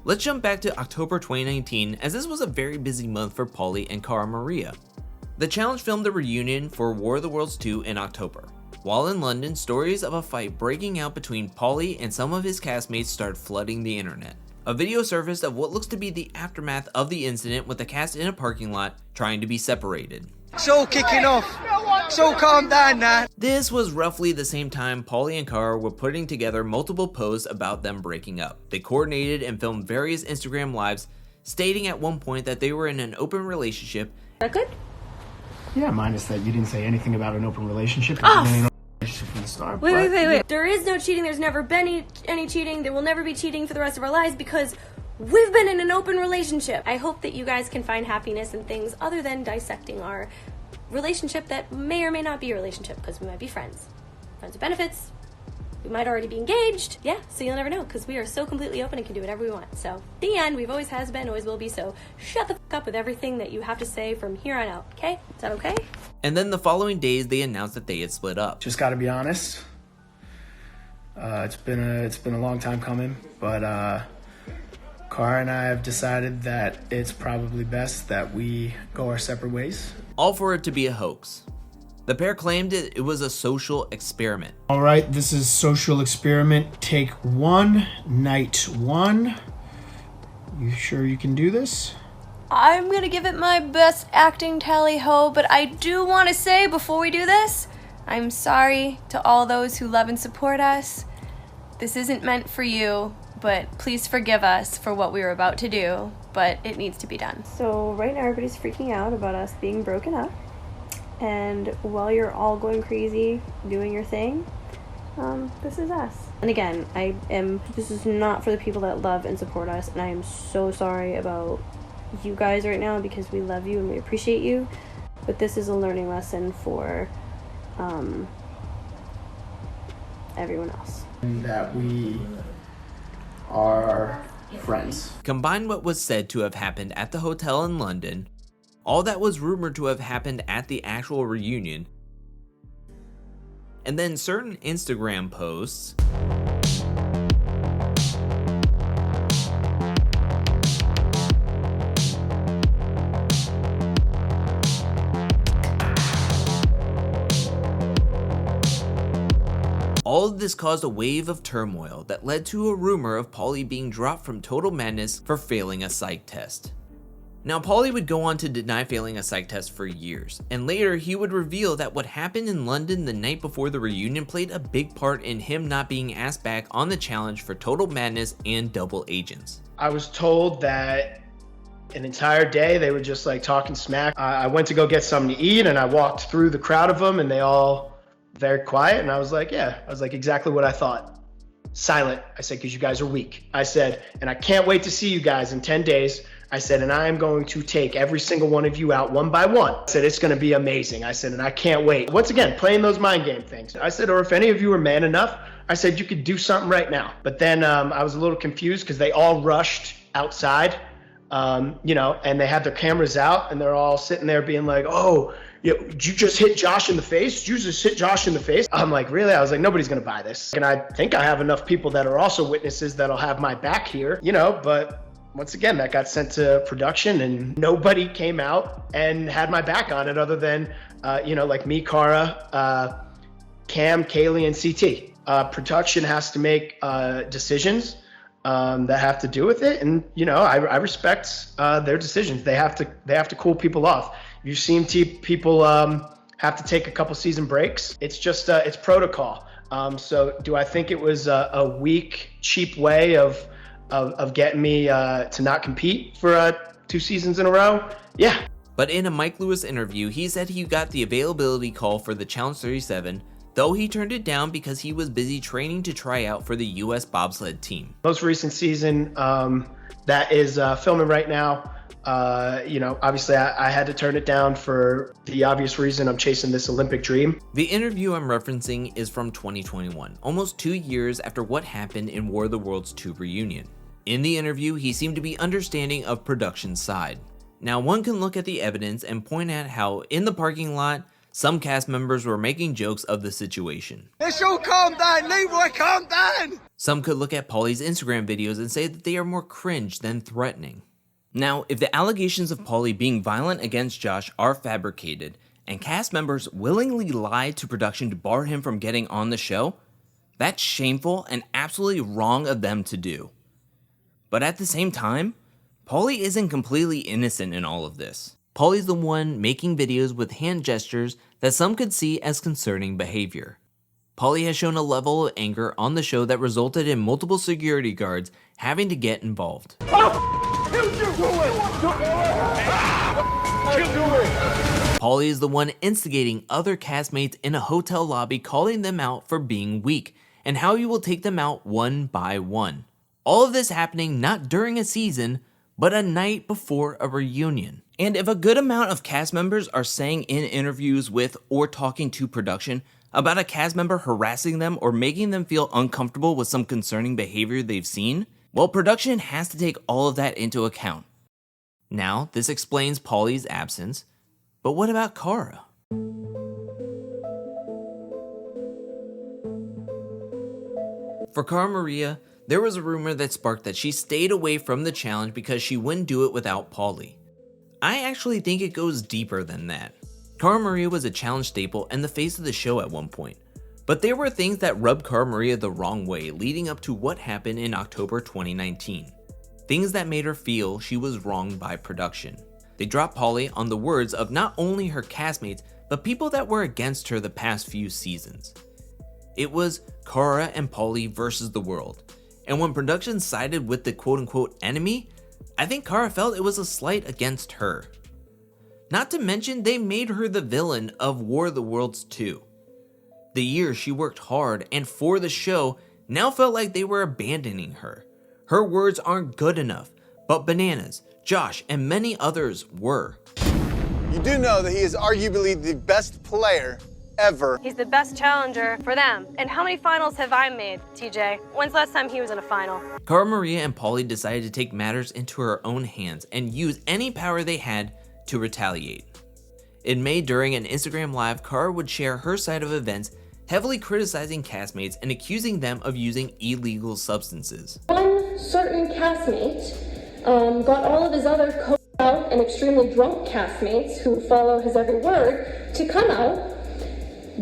Let's jump back to October 2019, as this was a very busy month for Paulie and Cara Maria. The challenge filmed a reunion for War of the Worlds 2 in October. While in London, stories of a fight breaking out between Paulie and some of his castmates started flooding the internet. A video surfaced of what looks to be the aftermath of the incident, with the cast in a parking lot trying to be separated. It's all kicking off. So calm down now. This was roughly the same time Paulie and Cara were putting together multiple posts about them breaking up. They coordinated and filmed various Instagram lives, stating at one point that they were in an open relationship. Is that good? Yeah, minus that you didn't say anything about an open relationship. Oh. From the start. Wait. There is no cheating. There's never been any cheating. There will never be cheating for the rest of our lives because we've been in an open relationship. I hope that you guys can find happiness in things other than dissecting our relationship that may or may not be a relationship, because we might be friends with benefits. We might already be engaged. Yeah, so you'll never know because we are so completely open and can do whatever we want. So, the end, we've always has been, always will be, so shut the fuck up with everything that you have to say from here on out, okay? Is that okay? And then the following days, they announced that they had split up. Just gotta be honest. It's been a long time coming, but Cara and I have decided that it's probably best that we go our separate ways. All for it to be a hoax. The pair claimed it was a social experiment. All right, this is social experiment. Take 1, night 1. You sure you can do this? I'm gonna give it my best acting tally-ho, but I do want to say before we do this, I'm sorry to all those who love and support us. This isn't meant for you, but please forgive us for what we were about to do, but it needs to be done. So right now everybody's freaking out about us being broken up. And while you're all going crazy doing your thing, this is us. And again, this is not for the people that love and support us, and I am so sorry about you guys right now because we love you and we appreciate you, but this is a learning lesson for everyone else. That we are friends. Combine what was said to have happened at the hotel in London, all that was rumored to have happened at the actual reunion, and then certain Instagram posts, all of this caused a wave of turmoil that led to a rumor of Paulie being dropped from Total Madness for failing a psych test. Now, Paulie would go on to deny failing a psych test for years, and later he would reveal that what happened in London the night before the reunion played a big part in him not being asked back on the challenge for Total Madness and Double Agents. I was told that an entire day they were just like talking smack. I went to go get something to eat and I walked through the crowd of them and they all very quiet, and I was like, exactly what I thought. Silent. I said, because you guys are weak. I said, and I can't wait to see you guys in 10 days. I said, and I am going to take every single one of you out one by one. I said, it's going to be amazing. I said, and I can't wait. Once again, playing those mind game things. I said, or if any of you are man enough, I said, you could do something right now. But then I was a little confused because they all rushed outside, and they had their cameras out and they're all sitting there being like, oh, did you just hit Josh in the face? Did you just hit Josh in the face? I'm like, really? I was like, nobody's going to buy this. And I think I have enough people that are also witnesses that'll have my back here, but once again, that got sent to production and nobody came out and had my back on it other than, like me, Cara, Cam, Kaylee, and CT. Production has to make decisions that have to do with it. And, I respect their decisions. They have to cool people off. You've seen people have to take a couple season breaks. It's just, it's protocol. So do I think it was a weak, cheap way of getting me to not compete for 2 seasons in a row? Yeah. But in a Mike Lewis interview, he said he got the availability call for the Challenge 37, though he turned it down because he was busy training to try out for the US bobsled team. Most recent season that is filming right now, obviously I had to turn it down for the obvious reason I'm chasing this Olympic dream. The interview I'm referencing is from 2021, almost 2 years after what happened in War of the Worlds 2 reunion. In the interview, he seemed to be understanding of production's side. Now, one can look at the evidence and point at how, in the parking lot, some cast members were making jokes of the situation. Let's all calm down, Leroy, calm down! Some could look at Paulie's Instagram videos and say that they are more cringe than threatening. Now, if the allegations of Paulie being violent against Josh are fabricated, and cast members willingly lied to production to bar him from getting on the show, that's shameful and absolutely wrong of them to do. But at the same time, Paulie isn't completely innocent in all of this. Paulie's the one making videos with hand gestures that some could see as concerning behavior. Paulie has shown a level of anger on the show that resulted in multiple security guards having to get involved. Paulie is the one instigating other castmates in a hotel lobby, calling them out for being weak and how he will take them out one by one. All of this happening not during a season, but a night before a reunion. And if a good amount of cast members are saying in interviews with or talking to production about a cast member harassing them or making them feel uncomfortable with some concerning behavior they've seen, well, production has to take all of that into account. Now, this explains Paulie's absence, but what about Cara? For Cara Maria, there was a rumor that sparked that she stayed away from the challenge because she wouldn't do it without Paulie. I actually think it goes deeper than that. Cara Maria was a challenge staple and the face of the show at one point, but there were things that rubbed Cara Maria the wrong way leading up to what happened in October 2019. Things that made her feel she was wronged by production. They dropped Paulie on the words of not only her castmates, but people that were against her the past few seasons. It was Cara and Paulie versus the world. And when production sided with the quote-unquote enemy, I think Cara felt it was a slight against her. Not to mention, they made her the villain of War of the Worlds 2. The years she worked hard and for the show now felt like they were abandoning her. Her words aren't good enough, but Bananas, Josh, and many others were. You do know that he is arguably the best player ever. He's the best challenger for them. And how many finals have I made, TJ? When's the last time he was in a final? Cara Maria and Paulie decided to take matters into her own hands and use any power they had to retaliate. In May, during an Instagram Live, Cara would share her side of events, heavily criticizing castmates and accusing them of using illegal substances. One certain castmate got all of his other out and extremely drunk castmates who follow his every word to come out,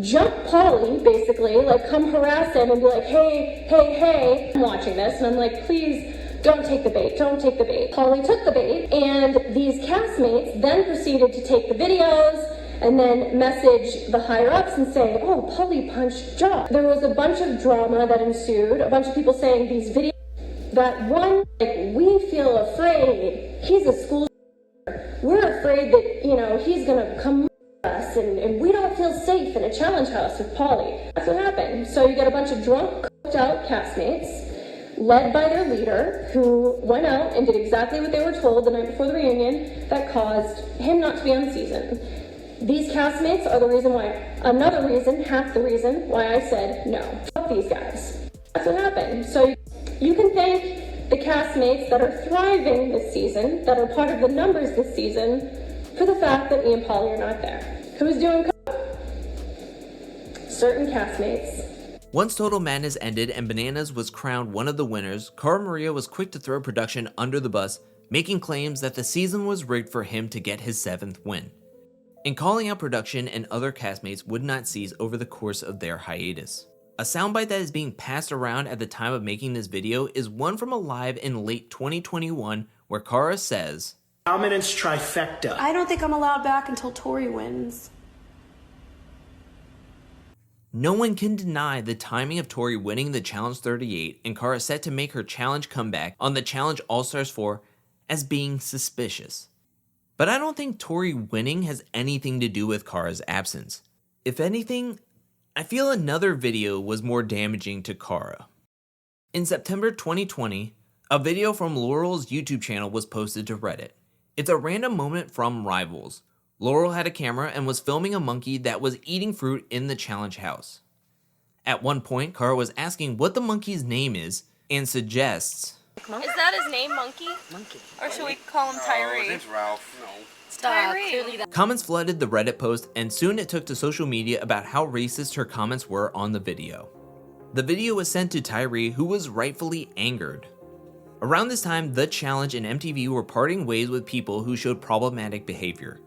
jump Paulie, basically, like come harass him and be like, hey, I'm watching this, and I'm like, please don't take the bait, don't take the bait. Paulie took the bait, and these castmates then proceeded to take the videos and then message the higher-ups and say, oh, Paulie punched Josh. There was a bunch of drama that ensued, a bunch of people saying these videos, that one, like, we feel afraid, he's a school, we're afraid that, he's gonna come us, and we don't feel safe in a challenge house with Paulie. That's what happened. So you get a bunch of drunk, cooked out castmates, led by their leader, who went out and did exactly what they were told the night before the reunion that caused him not to be on season. These castmates are the reason why, half the reason why I said no. Fuck these guys. That's what happened. So you can thank the castmates that are thriving this season, that are part of the numbers this season, for the fact that me and Paulie are not there. Who's doing certain castmates. Once Total Madness ended and Bananas was crowned one of the winners, Cara Maria was quick to throw production under the bus, making claims that the season was rigged for him to get his 7th win. And calling out production and other castmates would not cease over the course of their hiatus. A soundbite that is being passed around at the time of making this video is one from a live in late 2021 where Cara says, Dominance trifecta. I don't think I'm allowed back until Tori wins. No one can deny the timing of Tori winning the Challenge 38 and Cara set to make her challenge comeback on the Challenge All-Stars 4 as being suspicious. But I don't think Tori winning has anything to do with Cara's absence. If anything, I feel another video was more damaging to Cara. In September 2020, a video from Laurel's YouTube channel was posted to Reddit. It's a random moment from Rivals. Laurel had a camera and was filming a monkey that was eating fruit in the challenge house. At one point, Cara was asking what the monkey's name is and suggests, Is that his name, Monkey? Monkey. Or should we call him Tyree? It's Ralph. No. It's Tyree. Comments flooded the Reddit post, and soon it took to social media about how racist her comments were on the video. The video was sent to Tyree, who was rightfully angered. Around this time, The Challenge and MTV were parting ways with people who showed problematic behavior.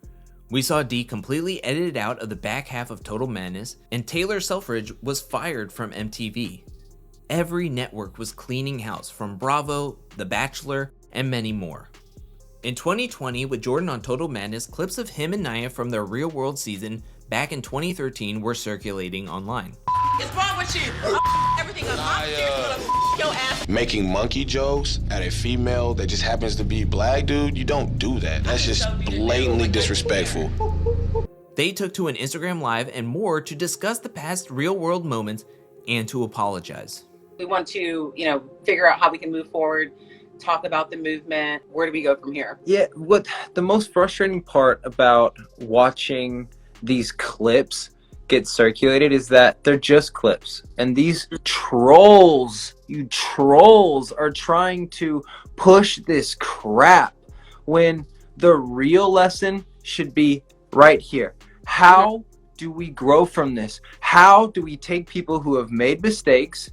We saw Dee completely edited out of the back half of Total Madness, and Taylor Selfridge was fired from MTV. Every network was cleaning house, from Bravo, The Bachelor, and many more. In 2020, with Jordan on Total Madness, clips of him and Nia from their Real World season back in 2013 were circulating online. What's wrong with you? Everything up. I'm serious. Your ass. Making monkey jokes at a female that just happens to be black, dude, you don't do that. That's just blatantly disrespectful. They took to an Instagram Live and more to discuss the past Real World moments and to apologize. We want to, figure out how we can move forward, talk about the movement. Where do we go from here? Yeah, what the most frustrating part about watching these clips get circulated is that they're just clips. And these trolls, you trolls, are trying to push this crap when the real lesson should be right here. How do we grow from this? How do we take people who have made mistakes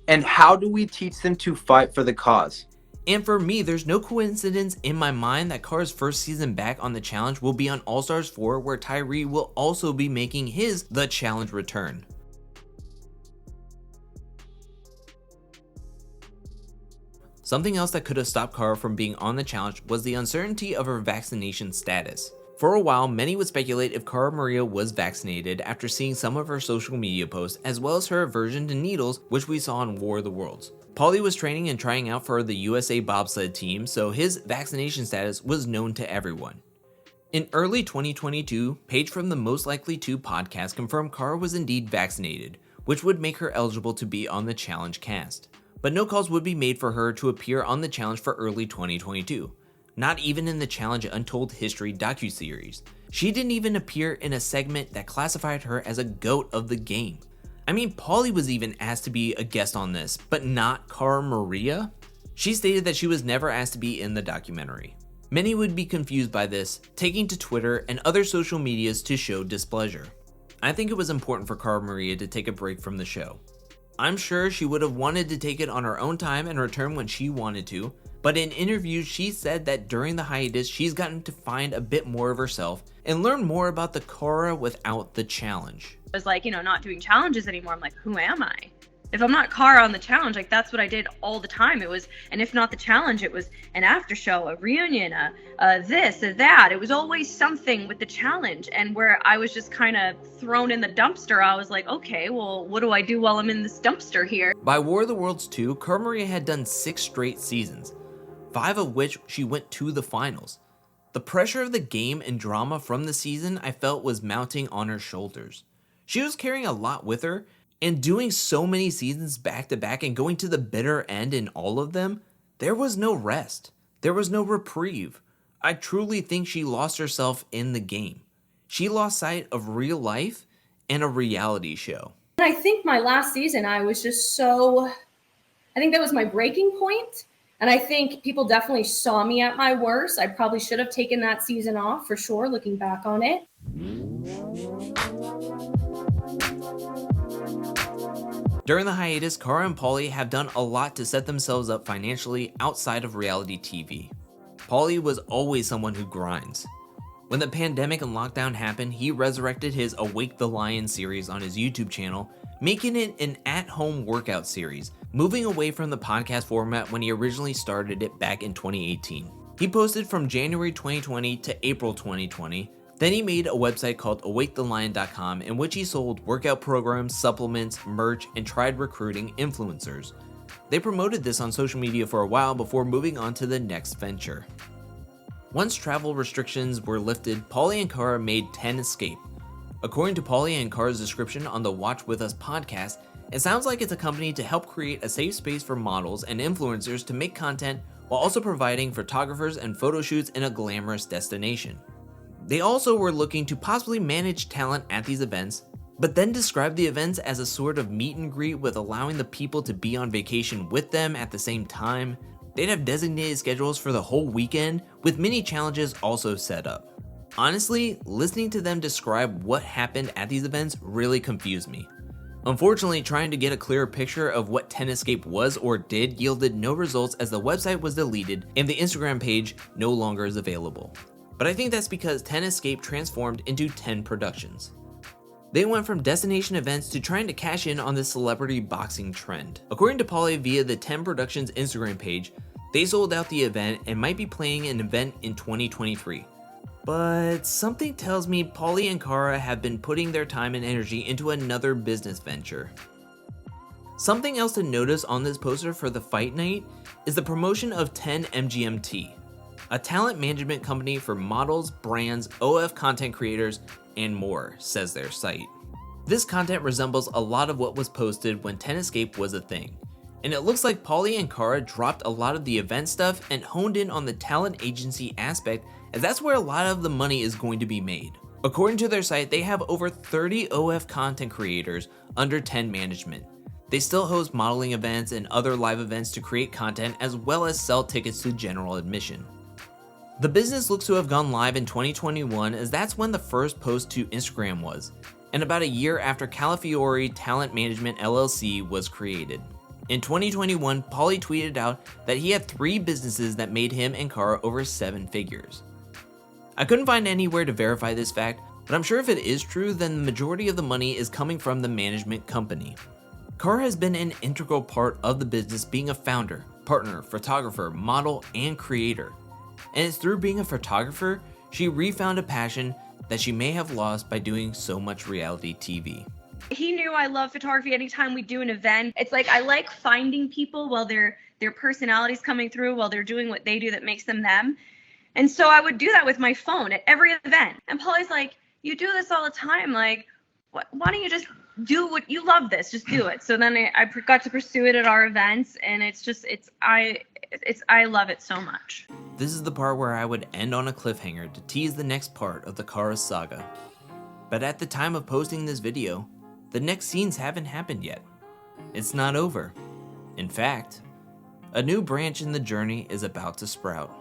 and how do we teach them to fight for the cause? And for me, there's no coincidence in my mind that Cara's first season back on The Challenge will be on All-Stars 4, where Tyree will also be making his The Challenge return. Something else that could have stopped Cara from being on The Challenge was the uncertainty of her vaccination status. For a while, many would speculate if Cara Maria was vaccinated after seeing some of her social media posts, as well as her aversion to needles, which we saw in War of the Worlds. Paulie was training and trying out for the USA bobsled team, so his vaccination status was known to everyone. In early 2022, Paige from the Most Likely To podcast confirmed Cara was indeed vaccinated, which would make her eligible to be on the challenge cast. But no calls would be made for her to appear on the challenge for early 2022. Not even in the Challenge Untold History docu-series. She didn't even appear in a segment that classified her as a GOAT of the game. I mean, Paulie was even asked to be a guest on this, but not Cara Maria? She stated that she was never asked to be in the documentary. Many would be confused by this, taking to Twitter and other social medias to show displeasure. I think it was important for Cara Maria to take a break from the show. I'm sure she would have wanted to take it on her own time and return when she wanted to, but in interviews she said that during the hiatus she's gotten to find a bit more of herself and learn more about the Cara without the challenge. I was like, not doing challenges anymore. I'm like, who am I? If I'm not Cara on the challenge, like that's what I did all the time. It was, and if not the challenge, it was an after show, a reunion, this, a that. It was always something with the challenge. And where I was just kind of thrown in the dumpster, I was like, okay, well, what do I do while I'm in this dumpster here? By War of the Worlds 2, Cara Maria had done 6 straight seasons, 5 of which she went to the finals. The pressure of the game and drama from the season I felt was mounting on her shoulders. She was carrying a lot with her, and doing so many seasons back to back and going to the bitter end in all of them, there was no rest. There was no reprieve. I truly think she lost herself in the game. She lost sight of real life and a reality show. I think my last season, I was just I think that was my breaking point. And I think people definitely saw me at my worst. I probably should have taken that season off for sure, looking back on it. During the hiatus, Cara and Paulie have done a lot to set themselves up financially outside of reality TV. Paulie was always someone who grinds. When the pandemic and lockdown happened, he resurrected his Awake the Lion series on his YouTube channel, making it an at-home workout series, moving away from the podcast format when he originally started it back in 2018. He posted from January 2020 to April 2020. Then he made a website called awakethelion.com in which he sold workout programs, supplements, merch, and tried recruiting influencers. They promoted this on social media for a while before moving on to the next venture. Once travel restrictions were lifted, Paulie and Cara made 10 Escape. According to Paulie and Cara's description on the Watch With Us podcast, it sounds like it's a company to help create a safe space for models and influencers to make content while also providing photographers and photo shoots in a glamorous destination. They also were looking to possibly manage talent at these events, but then described the events as a sort of meet and greet with allowing the people to be on vacation with them at the same time. They'd have designated schedules for the whole weekend, with mini challenges also set up. Honestly, listening to them describe what happened at these events really confused me. Unfortunately, trying to get a clearer picture of what 10 Escape was or did yielded no results as the website was deleted and the Instagram page no longer is available. But I think that's because 10 Escape transformed into 10 Productions. They went from destination events to trying to cash in on the celebrity boxing trend. According to Paulie via the 10 Productions Instagram page, they sold out the event and might be planning an event in 2023. But something tells me Paulie and Cara have been putting their time and energy into another business venture. Something else to notice on this poster for the fight night is the promotion of 10 MGMT. A talent management company for models, brands, OF content creators, and more, says their site. This content resembles a lot of what was posted when 10 Escape was a thing, and it looks like Paulie and Cara dropped a lot of the event stuff and honed in on the talent agency aspect, as that's where a lot of the money is going to be made. According to their site, they have over 30 OF content creators under 10 management. They still host modeling events and other live events to create content as well as sell tickets to general admission. The business looks to have gone live in 2021 as that's when the first post to Instagram was, and about a year after Calafiore Talent Management LLC was created. In 2021, Paulie tweeted out that he had 3 businesses that made him and Cara over 7 figures. I couldn't find anywhere to verify this fact, but I'm sure if it is true, then the majority of the money is coming from the management company. Cara has been an integral part of the business, being a founder, partner, photographer, model, and creator. And it's through being a photographer, she refound a passion that she may have lost by doing so much reality TV. He knew I love photography. Anytime we do an event, it's like I like finding people while their personalities coming through, while they're doing what they do that makes them them. And so I would do that with my phone at every event. And Paulie's like, you do this all the time. Like, why don't you just do what you love this? Just do it. So then I got to pursue it at our events, and I love it so much. This is the part where I would end on a cliffhanger to tease the next part of the Cara saga. But at the time of posting this video, the next scenes haven't happened yet. It's not over. In fact, a new branch in the journey is about to sprout.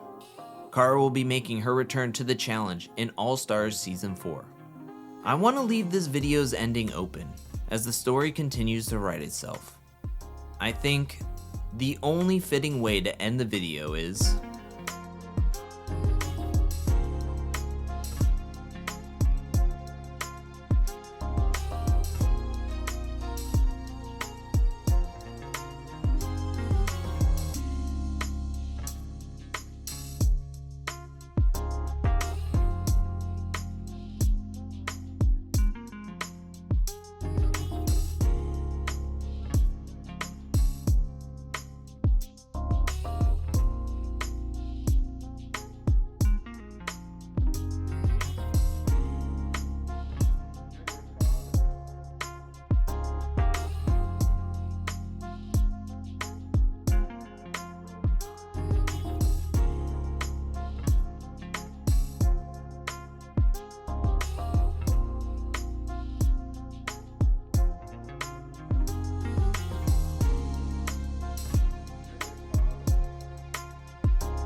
Cara will be making her return to the challenge in All Stars Season 4. I want to leave this video's ending open as the story continues to write itself. I think the only fitting way to end the video is